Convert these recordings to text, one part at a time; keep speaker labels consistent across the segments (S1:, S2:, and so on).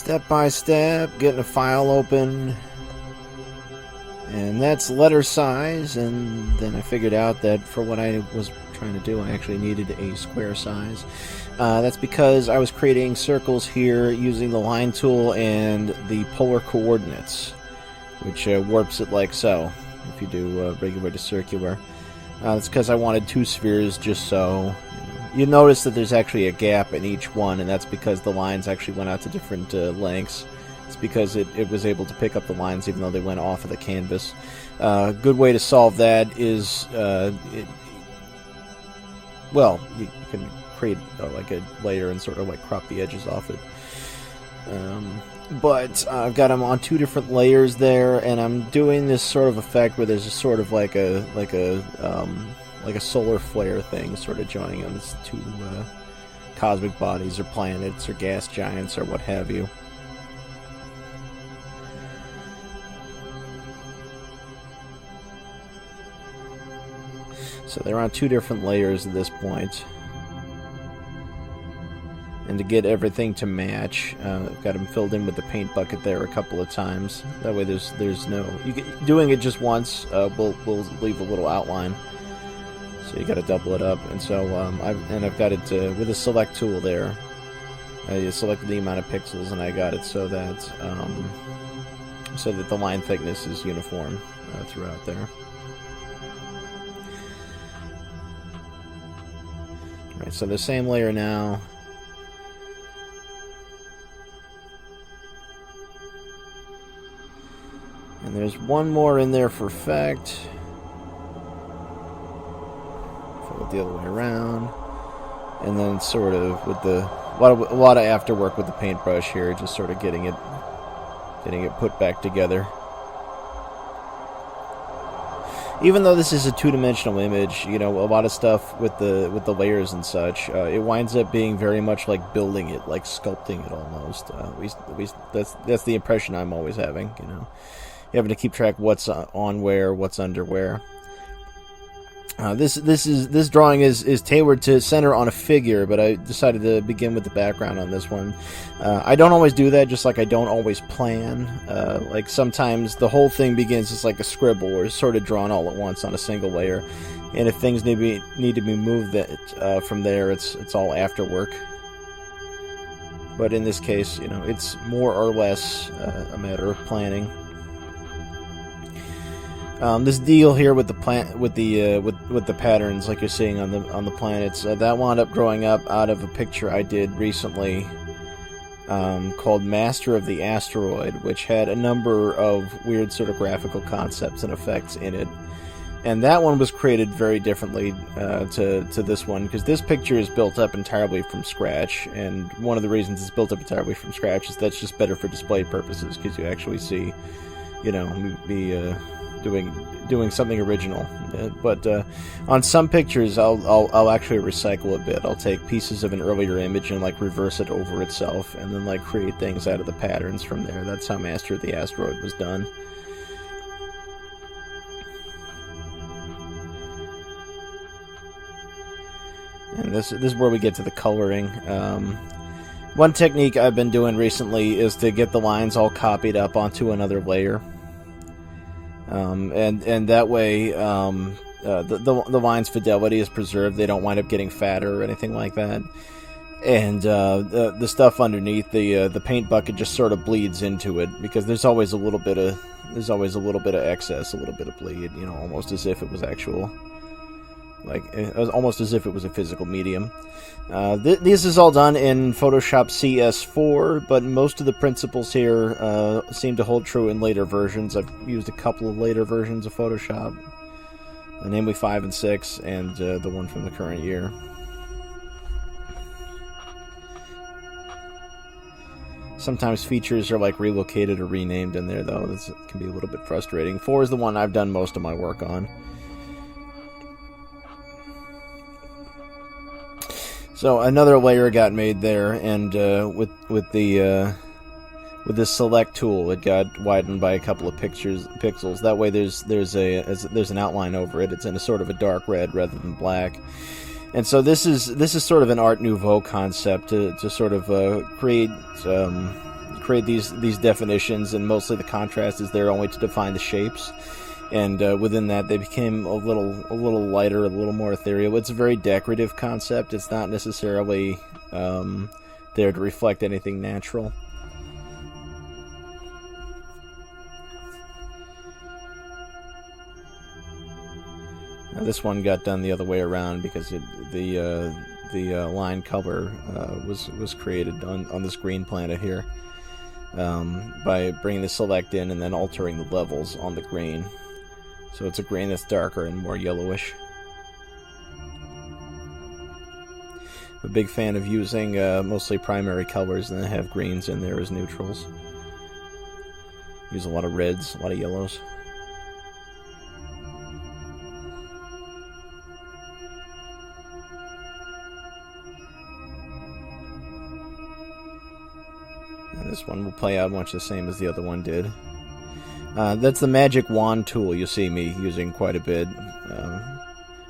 S1: Step by step, getting a file open. And that's letter size, and then I figured out that for what I was trying to do, I actually needed a square size. That's because I was creating circles here using the line tool and the polar coordinates, which warps it like so, if you do regular to circular. That's because I wanted two spheres just so. You notice that there's actually a gap in each one, and that's because the lines actually went out to different lengths. It's because it was able to pick up the lines even though they went off of the canvas. A good way to solve that is, well, you can create like a layer and sort of like crop the edges off it. But I've got them on two different layers there, and I'm doing this sort of effect where there's a sort of like a solar flare thing sort of joining on these two cosmic bodies or planets or gas giants or what have you. So they're on two different layers at this point. And to get everything to match, I've got them filled in with the paint bucket there a couple of times. That way there's no... doing it just once will leave a little outline. So you got to double it up. And so I've got it with a select tool there. I selected the amount of pixels and I got it so that the line thickness is uniform throughout there. Alright, so the same layer now. And there's one more in there for effect. Fill it the other way around. And then sort of with the a lot of afterwork with the paintbrush here, just sort of getting it put back together. Even though this is a two-dimensional image, you know, a lot of stuff with the layers and such, it winds up being very much like building it, like sculpting it almost. At least that's the impression I'm always having. You know, you having to keep track what's on where, what's under where. This drawing is tailored to center on a figure, but I decided to begin with the background on this one. I don't always do that, just like I don't always plan. Like sometimes the whole thing begins as like a scribble or sort of drawn all at once on a single layer, and if things need to be moved from there, it's all afterwork. But in this case, you know, it's more or less a matter of planning. This deal here with the patterns, like you're seeing on the planets, that wound up growing up out of a picture I did recently called Master of the Asteroid, which had a number of weird sort of graphical concepts and effects in it. And that one was created very differently to this one, because this picture is built up entirely from scratch, and one of the reasons it's built up entirely from scratch is that's just better for display purposes, because you actually see, you know, me doing something original. But on some pictures I'll actually recycle a bit. I'll take pieces of an earlier image and like reverse it over itself and then like create things out of the patterns from there. That's how Master of the Asteroid was done. And this is where we get to the coloring. One technique I've been doing recently is to get the lines all copied up onto another layer. And that way, the line's fidelity is preserved. They don't wind up getting fatter or anything like that. And the stuff underneath the paint bucket just sort of bleeds into it, because there's always a little bit of excess, a little bit of bleed. You know, almost as if it was actual, like almost as if it was a physical medium. This is all done in Photoshop CS4, but most of the principles here seem to hold true in later versions. I've used a couple of later versions of Photoshop, namely 5 and 6, and the one from the current year. Sometimes features are like relocated or renamed in there, though. This can be a little bit frustrating. 4 is the one I've done most of my work on. So another layer got made there, and with this select tool, it got widened by a couple of pixels. That way, there's an outline over it. It's in a sort of a dark red rather than black. And so this is sort of an Art Nouveau concept to sort of create create these definitions, and mostly the contrast is there only to define the shapes. And within that, they became a little lighter, a little more ethereal. It's a very decorative concept. It's not necessarily there to reflect anything natural. Now, this one got done the other way around because the line color was created on this green planet here by bringing the select in and then altering the levels on the green. So it's a green that's darker and more yellowish. I'm a big fan of using mostly primary colors and then have greens in there as neutrals. Use a lot of reds, a lot of yellows. And this one will play out much the same as the other one did. That's the magic wand tool you see me using quite a bit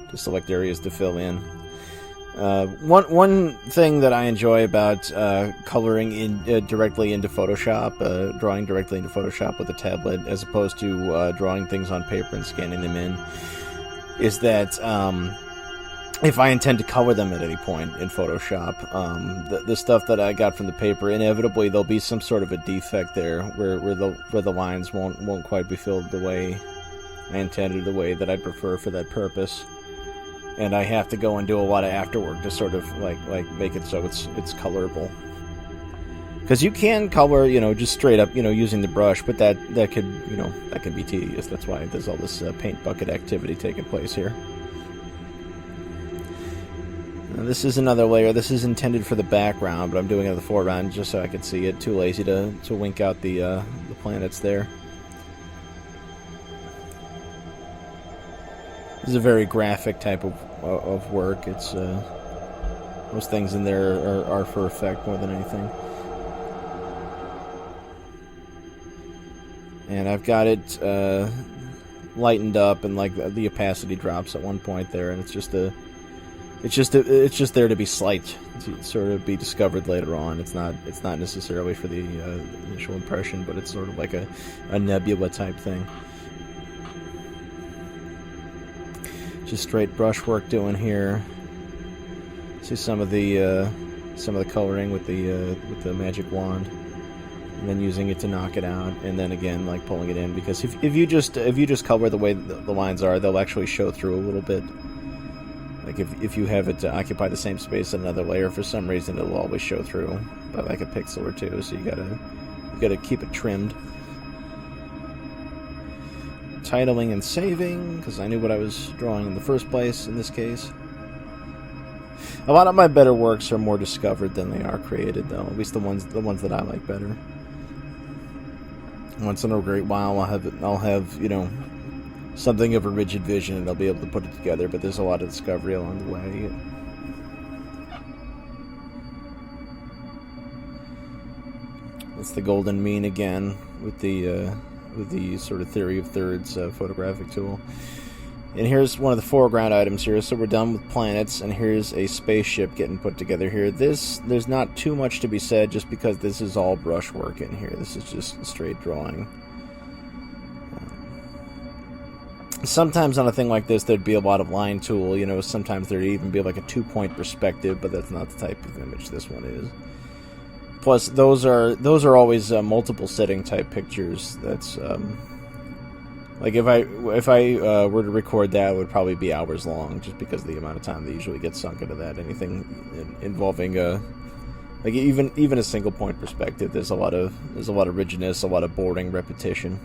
S1: to select areas to fill in. One thing that I enjoy about coloring directly into Photoshop, drawing directly into Photoshop with a tablet, as opposed to drawing things on paper and scanning them in, is that if I intend to color them at any point in Photoshop, the stuff that I got from the paper, inevitably there'll be some sort of a defect there where the lines won't quite be filled the way I intended, the way that I prefer for that purpose. And I have to go and do a lot of afterwork to sort of like make it so it's colorable. Because you can color, just straight up, using the brush, but that could be tedious. That's why there's all this paint bucket activity taking place here. Now, this is another layer. This is intended for the background, but I'm doing it in the foreground just so I can see it. Too lazy to wink out the planets there. This is a very graphic type of work. It's most things in there are for effect more than anything. And I've got it lightened up, and like the opacity drops at one point there, and it's just there to be slight, to sort of be discovered later on. It's not necessarily for the initial impression, but it's sort of like a nebula type thing. Just straight brushwork doing here. See some of the coloring with the magic wand, and then using it to knock it out, and then again like pulling it in, because if you just color the way the lines are, they'll actually show through a little bit. Like if you have it to occupy the same space in another layer, for some reason it'll always show through by like a pixel or two. So you gotta keep it trimmed. Titling and saving, because I knew what I was drawing in the first place in this case. A lot of my better works are more discovered than they are created, though. At least the ones that I like better. Once in a great while, I'll have something of a rigid vision, and I'll be able to put it together. But there's a lot of discovery along the way. That's the golden mean again with the sort of theory of thirds photographic tool. And here's one of the foreground items here. So we're done with planets, and here's a spaceship getting put together here. There's not too much to be said, just because this is all brushwork in here. This is just straight drawing. Sometimes on a thing like this, there'd be a lot of line tool. Sometimes there'd even be like a 2-point perspective, but that's not the type of image this one is. Plus, those are always multiple setting type pictures. That's like if I were to record that, it would probably be hours long, just because of the amount of time that usually gets sunk into that. Anything involving like even a single point perspective, there's a lot of rigidness, a lot of boring repetition.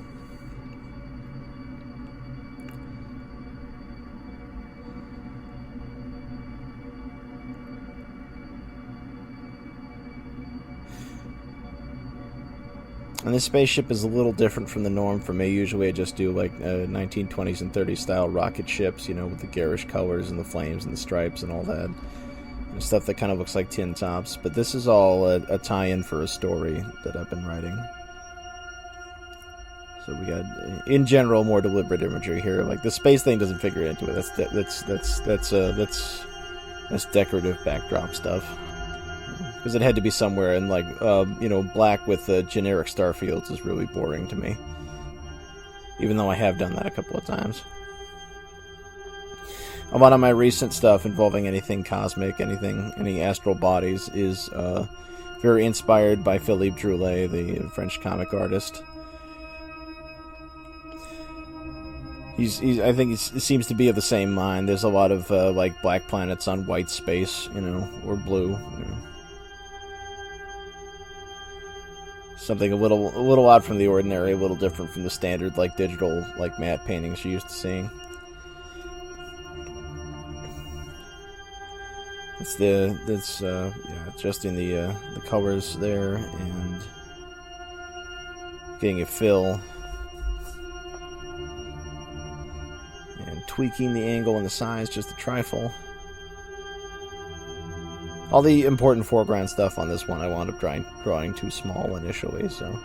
S1: And this spaceship is a little different from the norm for me. Usually I just do like 1920s and 30s style rocket ships, with the garish colors and the flames and the stripes and all that. And stuff that kind of looks like tin tops. But this is all a tie-in for a story that I've been writing. So we got, in general, more deliberate imagery here. Like the space thing doesn't figure into it. That's decorative backdrop stuff. because it had to be somewhere, and like black with generic star fields is really boring to me, even though I have done that a couple of times. A lot of my recent stuff involving anything cosmic, any astral bodies, is very inspired by Philippe Droulet, the French comic artist. I think he seems to be of the same mind. There's a lot of like black planets on white space, or blue. Something a little odd from the ordinary, a little different from the standard like digital like matte paintings you're used to seeing. It's adjusting the colors there and getting a fill and tweaking the angle and the size just a trifle. All the important foreground stuff on this one I wound up drawing too small initially, so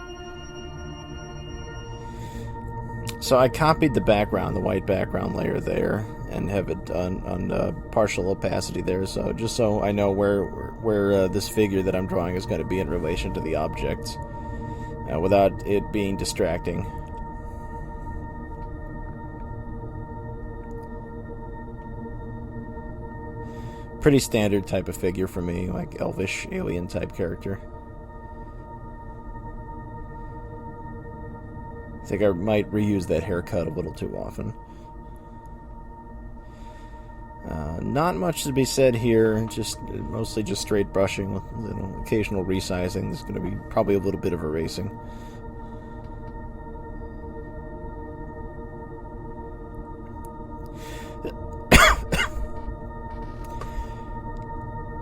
S1: I copied the background, the white background layer there, and have it on partial opacity there, so just so I know where this figure that I'm drawing is going to be in relation to the object, without it being distracting. Pretty standard type of figure for me, like elvish alien type character. I think I might reuse that haircut a little too often. Not much to be said here, mostly just straight brushing with occasional resizing. There's going to be probably a little bit of erasing.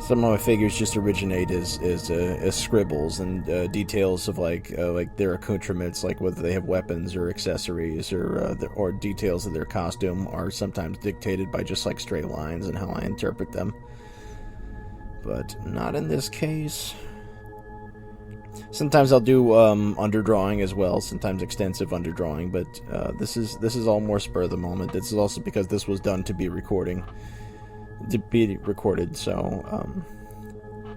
S1: Some of my figures just originate as scribbles and details of like their accoutrements, like whether they have weapons or accessories or details of their costume are sometimes dictated by just like straight lines and how I interpret them. But not in this case. Sometimes I'll do underdrawing as well, sometimes extensive underdrawing, but this is all more spur of the moment. This is also because this was done to be recorded, so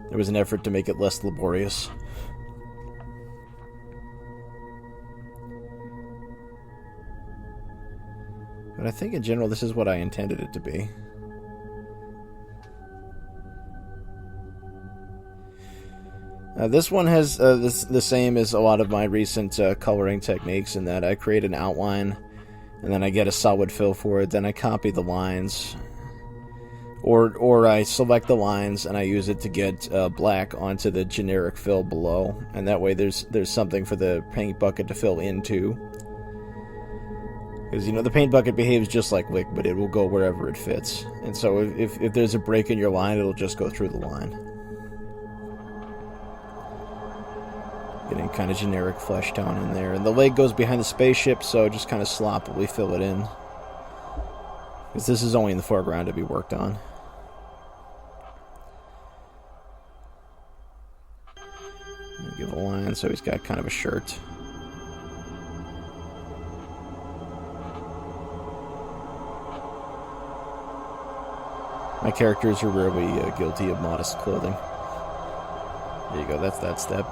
S1: there was an effort to make it less laborious. But I think in general this is what I intended it to be. This one has the same as a lot of my recent coloring techniques, in that I create an outline and then I get a solid fill for it, then I copy the lines, or I select the lines and I use it to get black onto the generic fill below, and that way there's something for the paint bucket to fill into. Because the paint bucket behaves just like liquid; it will go wherever it fits, and so if there's a break in your line, it'll just go through the line. Getting kind of generic flesh tone in there, and the leg goes behind the spaceship, so just kind of sloppily fill it in, because this is only in the foreground to be worked on. Give a line so he's got kind of a shirt. My characters are rarely guilty of modest clothing. There you go, that's that step.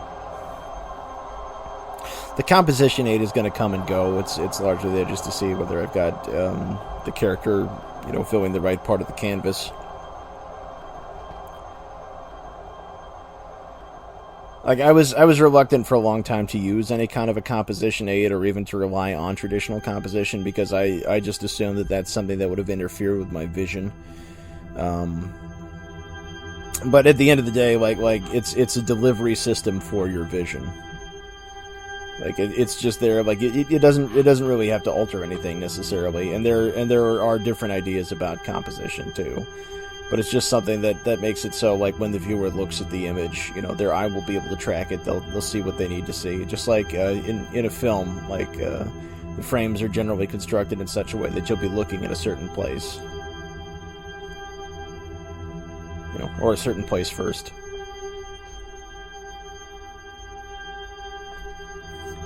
S1: The composition aid is going to come and go. It's largely there just to see whether I've got the character, filling the right part of the canvas. Like I was reluctant for a long time to use any kind of a composition aid or even to rely on traditional composition, because I just assumed that that's something that would have interfered with my vision. But at the end of the day, like it's a delivery system for your vision. Like it's just there. Like it doesn't really have to alter anything necessarily. And there are different ideas about composition too. But it's just something that makes it so, like, when the viewer looks at the image, their eye will be able to track it. They'll see what they need to see. Just like in a film, like the frames are generally constructed in such a way that you'll be looking at a certain place, or a certain place first.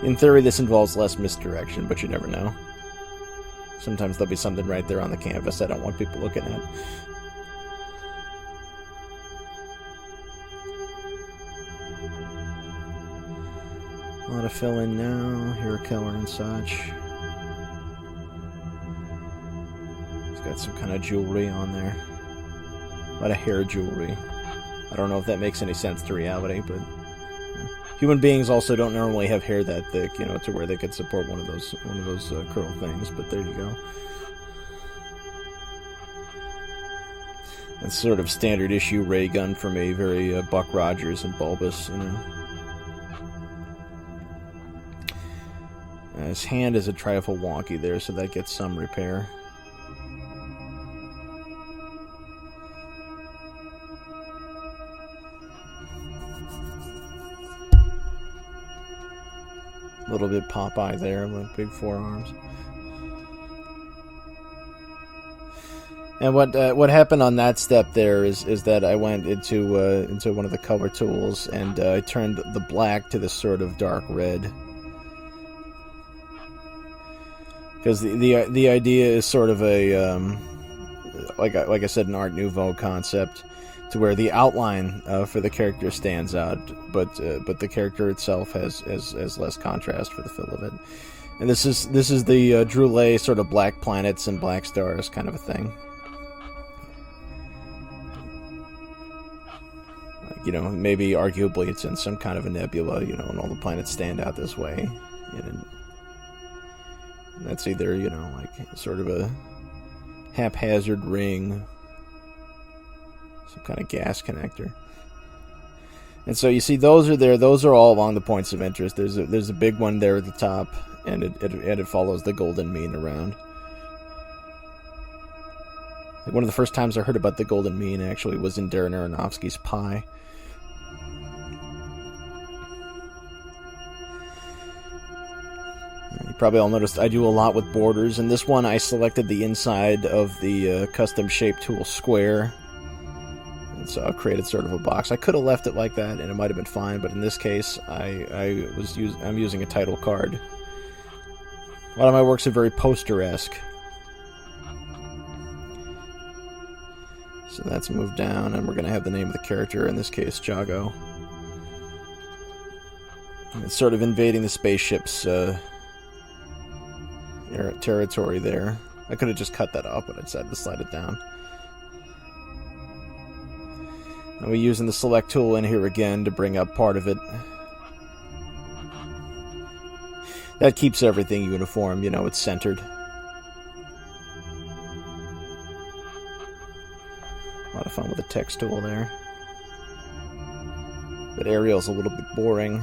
S1: In theory, this involves less misdirection, but you never know. Sometimes there'll be something right there on the canvas I don't want people looking at. to fill in now, hair color and such. It's got some kind of jewelry on there. A lot of hair jewelry. I don't know if that makes any sense to reality, but human beings also don't normally have hair that thick, you know, to where they could support one of those curl things. But there you go. That's sort of standard issue ray gun for me, very Buck Rogers and bulbous, you know. His hand is a trifle wonky there, so that gets some repair. A little bit Popeye there with big forearms. And what happened on that step there is that I went into one of the color tools and I turned the black to this sort of dark red. Because the idea is sort of a like I said, an Art Nouveau concept, to where the outline for the character stands out, but the character itself has less contrast for the feel of it. And this is the Droulet sort of black planets and black stars kind of a thing. You know, maybe arguably it's in some kind of a nebula, you know, and all the planets stand out this way. And that's either, you know, like sort of a haphazard ring, some kind of gas connector. And so you see those are there, those are all along the points of interest. There's a big one there at the top, and it follows the golden mean around. Like one of the first times I heard about the golden mean actually was in Darren Aronofsky's Pi. You probably all noticed I do a lot with borders. In this one, I selected the inside of the custom shape tool square. And so I created sort of a box. I could have left it like that, and it might have been fine. But in this case, I'm using a title card. A lot of my works are very poster-esque. So that's moved down, and we're going to have the name of the character, in this case, Jago. And it's sort of invading the spaceship's territory there. I could have just cut that off, but I decided to slide it down. And we're using the select tool in here again to bring up part of it. That keeps everything uniform, you know, it's centered. A lot of fun with the text tool there. But Arial's a little bit boring.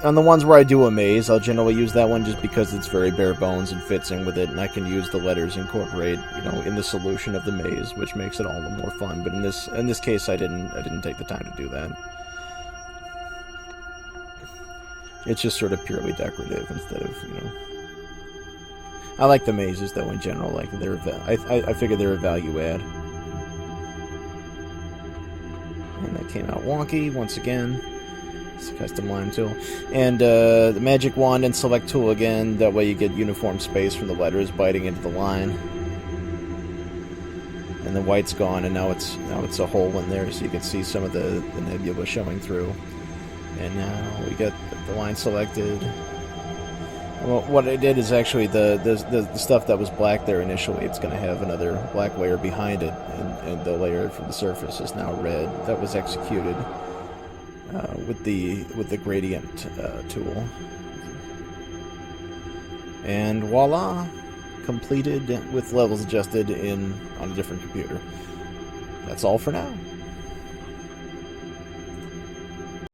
S1: On the ones where I do a maze, I'll generally use that one just because it's very bare bones and fits in with it, and I can use the letters incorporate, you know, in the solution of the maze, which makes it all the more fun. But in this case, I didn't take the time to do that. It's just sort of purely decorative instead of, you know. I like the mazes though in general. Like I figure they're a value add. And that came out wonky once again. It's a custom line tool. And the magic wand and select tool again. That way you get uniform space from the letters biting into the line. And the white's gone, and now it's a hole in there, so you can see some of the nebula showing through. And now we get the line selected. Well, what I did is actually the stuff that was black there initially, it's going to have another black layer behind it, and the layer from the surface is now red. That was executed with the gradient tool. And voila, completed with levels adjusted on a different computer. That's all for now.